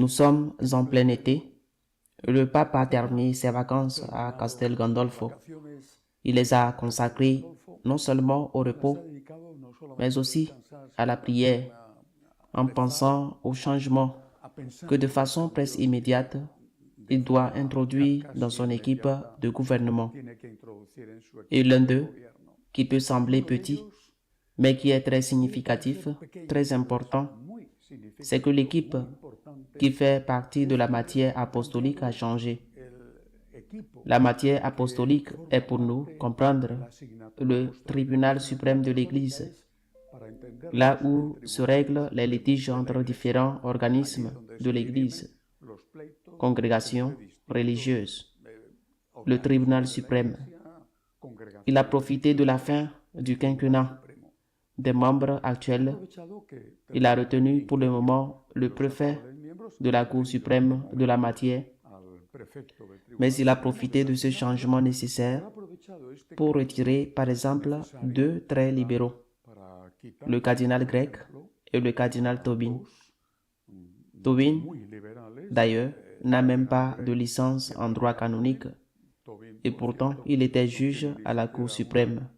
Nous sommes en plein été. Le pape a terminé ses vacances à Castel Gandolfo. Il les a consacrées non seulement au repos, mais aussi à la prière, en pensant au changement que de façon presque immédiate, il doit introduire dans son équipe de gouvernement. Et l'un d'eux, qui peut sembler petit, mais qui est très significatif, très important, c'est que l'équipe qui fait partie de la matière apostolique a changé. La matière apostolique est pour nous comprendre le tribunal suprême de l'Église, là où se règlent les litiges entre différents organismes de l'Église, congrégations religieuses, le tribunal suprême. Il a profité de la fin du quinquennat des membres actuels. Il a retenu pour le moment le préfet de la Cour suprême de la matière, mais il a profité de ce changement nécessaire pour retirer, par exemple, deux très libéraux, le cardinal Grec et le cardinal Tobin. Tobin, d'ailleurs, n'a même pas de licence en droit canonique, et pourtant il était juge à la Cour suprême.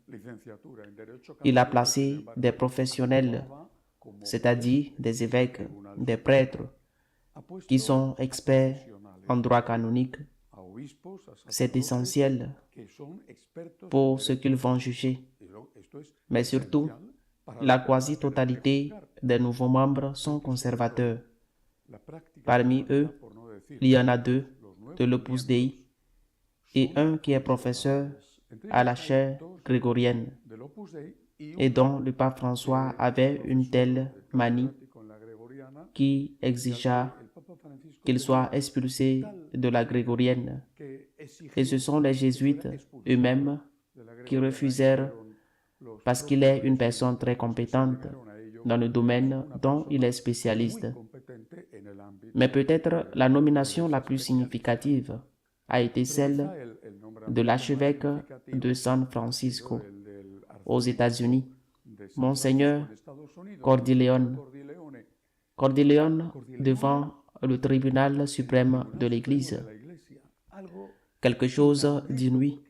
Il a placé des professionnels, c'est-à-dire des évêques, des prêtres, qui sont experts en droit canonique. C'est essentiel pour ce qu'ils vont juger. Mais surtout, la quasi-totalité des nouveaux membres sont conservateurs. Parmi eux, il y en a deux de l'Opus Dei et un qui est professeur à la chaire grégorienne et dont le pape François avait une telle manie qui exigea qu'il soit expulsé de la grégorienne. Et ce sont les jésuites eux-mêmes qui refusèrent parce qu'il est une personne très compétente dans le domaine dont il est spécialiste. Mais peut-être la nomination la plus significative a été celle de l'archevêque de San Francisco aux États-Unis, Monseigneur Cordileone. Cordileone devant le tribunal suprême de l'Église. Quelque chose d'inouï,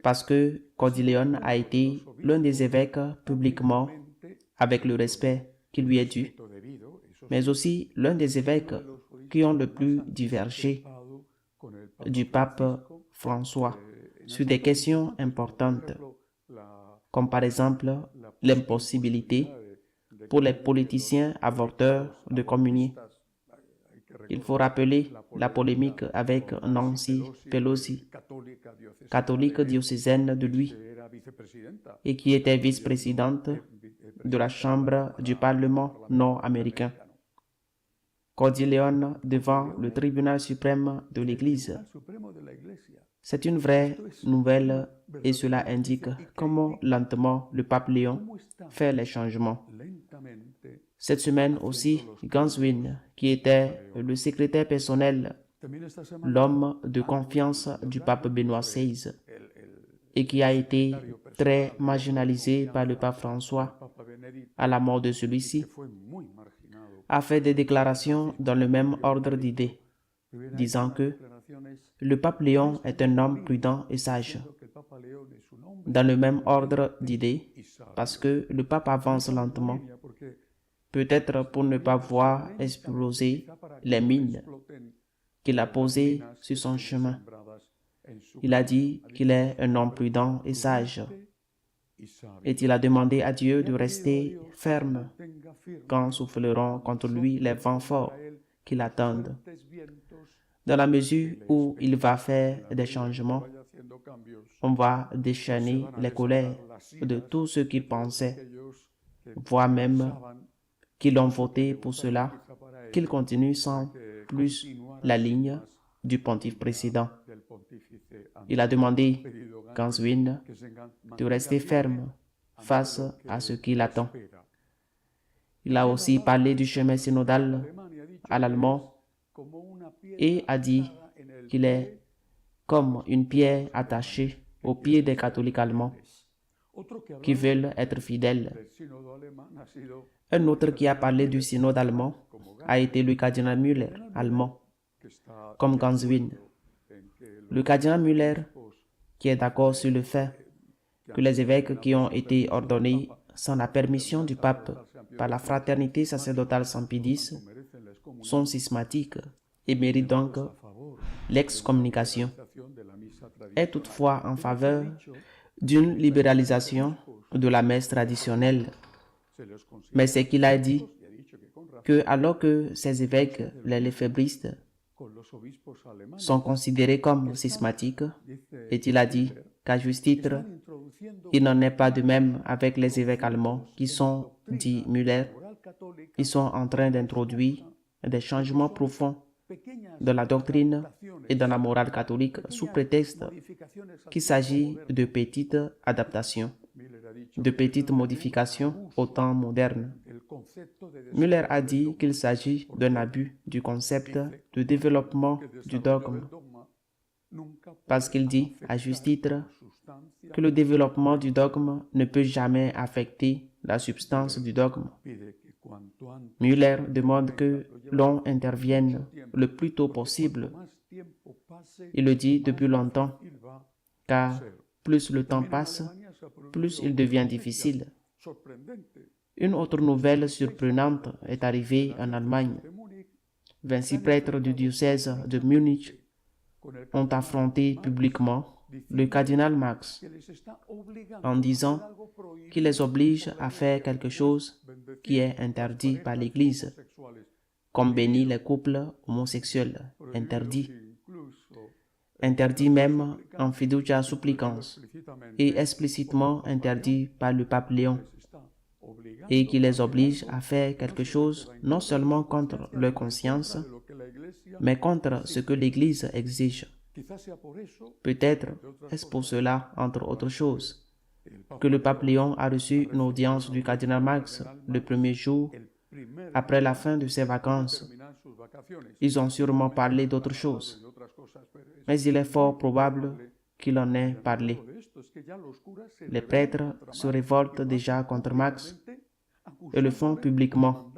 parce que Cordileone a été l'un des évêques publiquement, avec le respect qui lui est dû, mais aussi l'un des évêques qui ont le plus divergé du pape François sur des questions importantes, comme par exemple l'impossibilité pour les politiciens avorteurs de communier. Il faut rappeler la polémique avec Nancy Pelosi, catholique diocésaine de lui, et qui était vice-présidente de la Chambre du Parlement nord-américain. Cordileone devant le tribunal suprême de l'Église. C'est une vraie nouvelle et cela indique comment lentement le pape Léon fait les changements. Cette semaine aussi, Ganswin, qui était le secrétaire personnel, l'homme de confiance du pape Benoît XVI, et qui a été très marginalisé par le pape François à la mort de celui-ci, a fait des déclarations dans le même ordre d'idées, disant que le pape Léon est un homme prudent et sage. Dans le même ordre d'idées, parce que le pape avance lentement, peut-être pour ne pas voir exploser les mines qu'il a posées sur son chemin. Il a dit qu'il est un homme prudent et sage, et il a demandé à Dieu de rester ferme quand souffleront contre lui les vents forts qui l'attendent. Dans la mesure où il va faire des changements, on va déchaîner les colères de tous ceux qui pensaient, voire même qui l'ont voté pour cela, qu'il continue sans plus la ligne du pontife précédent. Il a demandé, Ganswin, de rester ferme face à ce qui l'attend. Il a aussi parlé du chemin synodal à l'allemand et a dit qu'il est comme une pierre attachée au pied des catholiques allemands. qui veulent être fidèles. Un autre qui a parlé du synode allemand a été le cardinal Müller, allemand, comme Ganswin. Le cardinal Müller, qui est d'accord sur le fait que les évêques qui ont été ordonnés sans la permission du pape par la fraternité sacerdotale sans Pie X sont schismatiques et méritent donc l'excommunication, est toutefois en faveur d'une libéralisation de la messe traditionnelle. Mais c'est qu'il a dit que alors que ces évêques, les lefébristes, sont considérés comme schismatiques, et il a dit qu'à juste titre, il n'en est pas de même avec les évêques allemands qui sont, dit Müller, ils sont en train d'introduire des changements profonds dans la doctrine et dans la morale catholique sous prétexte qu'il s'agit de petites adaptations, de petites modifications au temps moderne. Müller a dit qu'il s'agit d'un abus du concept de développement du dogme, parce qu'il dit, à juste titre, que le développement du dogme ne peut jamais affecter la substance du dogme. Müller demande que l'on intervienne le plus tôt possible. Il le dit depuis longtemps, car plus le temps passe, plus il devient difficile. Une autre nouvelle surprenante est arrivée en Allemagne. 26 prêtres du diocèse de Munich ont affronté publiquement le cardinal Marx en disant qu'il les oblige à faire quelque chose qui est interdit par l'Église, comme bénir les couples homosexuels, interdit même en fiducia supplicans et explicitement interdit par le pape Léon, et qui les oblige à faire quelque chose non seulement contre leur conscience, mais contre ce que l'Église exige. Peut-être est-ce pour cela, entre autres choses, que le pape Léon a reçu une audience du cardinal Marx le premier jour après la fin de ses vacances. Ils ont sûrement parlé d'autre chose, mais il est fort probable qu'il en ait parlé. Les prêtres se révoltent déjà contre Marx et le font publiquement,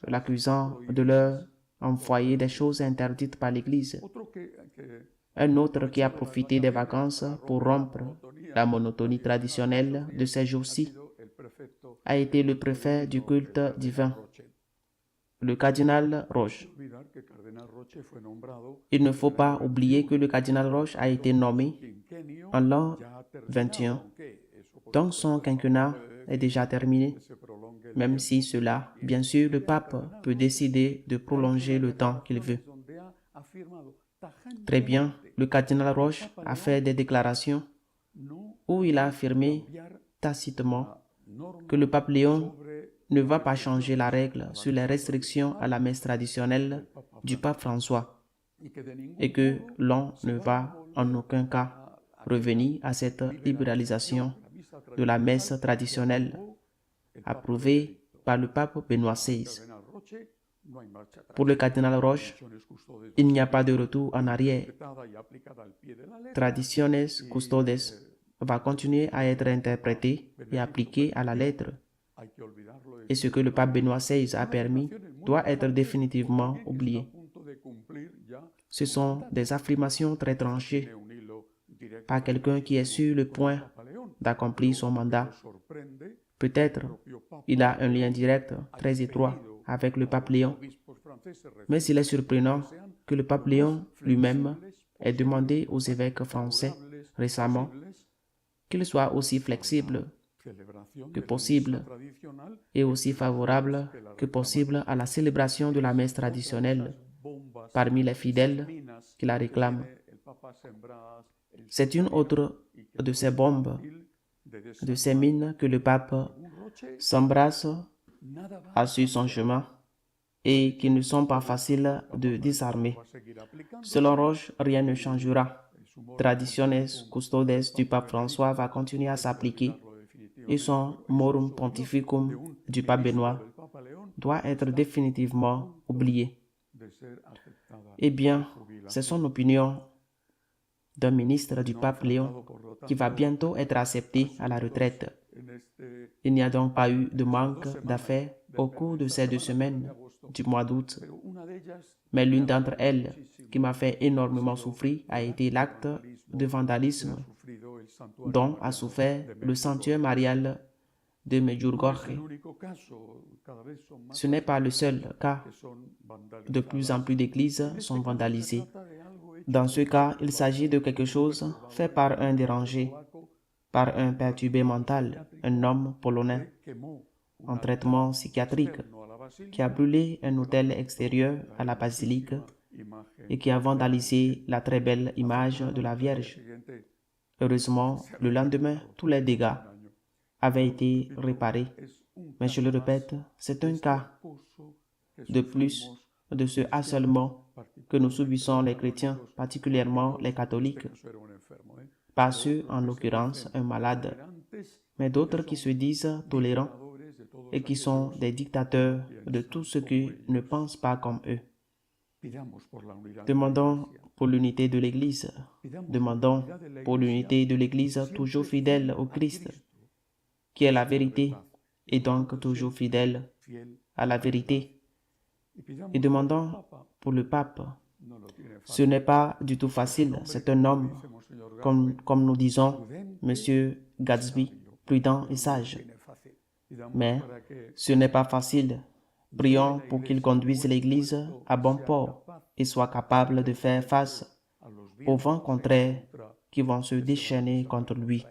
l'accusant de leur envoyer des choses interdites par l'Église. Un autre qui a profité des vacances pour rompre la monotonie traditionnelle de ces jours-ci a été le préfet du culte divin, le cardinal Roche. Il ne faut pas oublier que le cardinal Roche a été nommé en l'an 21, donc son quinquennat est déjà terminé, même si cela, bien sûr, le pape peut décider de prolonger le temps qu'il veut. Très bien, le cardinal Roche a fait des déclarations où il a affirmé tacitement que le pape Léon ne va pas changer la règle sur les restrictions à la messe traditionnelle du pape François et que l'on ne va en aucun cas revenir à cette libéralisation de la messe traditionnelle approuvée par le pape Benoît XVI. Pour le cardinal Roche, il n'y a pas de retour en arrière. Traditiones custodes va continuer à être interprété et appliqué à la lettre. Et ce que le pape Benoît XVI a permis doit être définitivement oublié. Ce sont des affirmations très tranchées par quelqu'un qui est sur le point d'accomplir son mandat. Peut-être il a un lien direct très étroit avec le pape Léon, mais il est surprenant que le pape Léon lui-même ait demandé aux évêques français récemment qu'ils soient aussi flexibles que possible et aussi favorables que possible à la célébration de la messe traditionnelle parmi les fidèles qui la réclament. C'est une autre de ces bombes, de ces mines que le pape s'embrasse à sur son chemin et qui ne sont pas faciles de désarmer. Selon Roche, rien ne changera. Traditiones custodes du pape François va continuer à s'appliquer et son morum pontificum du pape Benoît doit être définitivement oublié. Eh bien, c'est son opinion. d'un ministre du pape Léon qui va bientôt être accepté à la retraite. Il n'y a donc pas eu de manque d'affaires au cours de ces 2 semaines du mois d'août. Mais l'une d'entre elles qui m'a fait énormément souffrir a été l'acte de vandalisme dont a souffert le sanctuaire marial de Medjugorje. Ce n'est pas le seul cas. De plus en plus d'églises sont vandalisées. Dans ce cas, il s'agit de quelque chose fait par un dérangé, par un perturbé mental, un homme polonais en traitement psychiatrique qui a brûlé un autel extérieur à la basilique et qui a vandalisé la très belle image de la Vierge. Heureusement, le lendemain, tous les dégâts avaient été réparés. Mais je le répète, c'est un cas de plus de ce harcèlement que nous subissons les chrétiens, particulièrement les catholiques. Pas ceux, en l'occurrence, un malade, mais d'autres qui se disent tolérants et qui sont des dictateurs de tout ce qui ne pense pas comme eux. Demandons pour l'unité de l'Église. Demandons pour l'unité de l'Église toujours fidèle au Christ, qui est la vérité, et donc toujours fidèle à la vérité. Et demandons pour le pape. Ce n'est pas du tout facile, c'est un homme, comme nous disons, Monsieur Gadsby, prudent et sage. Mais ce n'est pas facile. Prions pour qu'il conduise l'Église à bon port et soit capable de faire face aux vents contraires qui vont se déchaîner contre lui.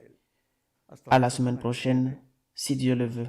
À la semaine prochaine, si Dieu le veut.